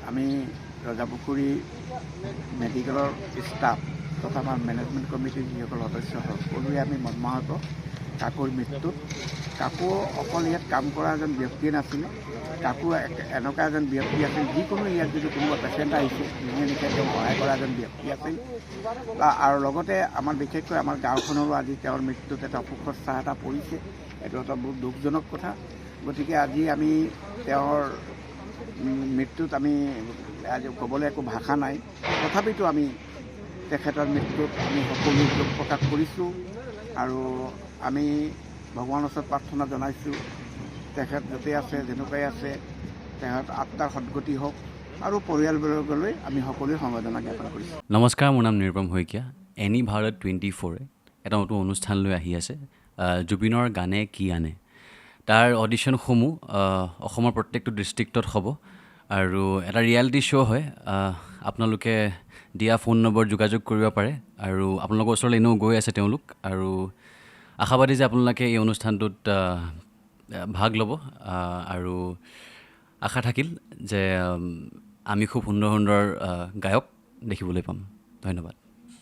আমি ৰজাপুখুৰী মেডিকেলৰ ষ্টাফ তথা আমাৰ মেনেজমেণ্ট কমিটিৰ যিসকল সদস্য সকলোৱে আমি মৰ্মাহত কাকুৰ মৃত্যুত। কাকু অকল ইয়াত কাম কৰা এজন ব্যক্তিয়ে নাছিলে, কাকু এনেকুৱা এজন ব্যক্তি আছিল যিকোনো ইয়াত যদি কোনোবা পেচেণ্ট আহিছে নিশে তেওঁ সহায় কৰা এজন ব্যক্তি আছিল। আৰু লগতে আমাৰ বিশেষকৈ আমাৰ গাঁওখনৰো আজি তেওঁৰ মৃত্যুত এটা শোকৰ ছাঁ এটা পৰিছে। এইটো এটা বহুত দুখজনক কথা। গতিকে আজি আমি তেওঁৰ মৃত্যুত আমি আজি ক'বলৈ একো ভাষা নাই। তথাপিতো আমি তেখেতৰ মৃত্যুত আমি সকলো দুখ প্ৰকাশ কৰিছোঁ আৰু আমি ভগৱানৰ ওচৰত প্ৰাৰ্থনা জনাইছোঁ তেখেত য'তে আছে যেনেকুৱাই আছে তেখেত আত্মাৰ সদ্গতি হওক আৰু পৰিয়ালবৰ্গলৈ আমি সকলোৱে সমবেদনা জ্ঞাপন কৰিছোঁ। নমস্কাৰ, মোৰ নাম নিৰুপম শইকীয়া। এনি ভাৰত 24 এটা নতুন অনুষ্ঠান লৈ আহি আছে, জুবিনৰ গানে কি আনে। তাৰ অডিশ্যনসমূহ অসমৰ প্ৰত্যেকটো ডিষ্ট্ৰিক্টত হ'ব আৰু এটা ৰিয়েলিটি শ্ব' হয়। আপোনালোকে দিয়া ফোন নম্বৰ যোগাযোগ কৰিব পাৰে আৰু আপোনালোকৰ ওচৰলৈ এনেও গৈ আছে তেওঁলোক, আৰু আশাবাদী যে আপোনালোকে এই অনুষ্ঠানটোত ভাগ ল'ব আৰু আশা থাকিল যে আমি খুব সুন্দৰ সুন্দৰ গায়ক দেখিবলৈ পাম। ধন্যবাদ।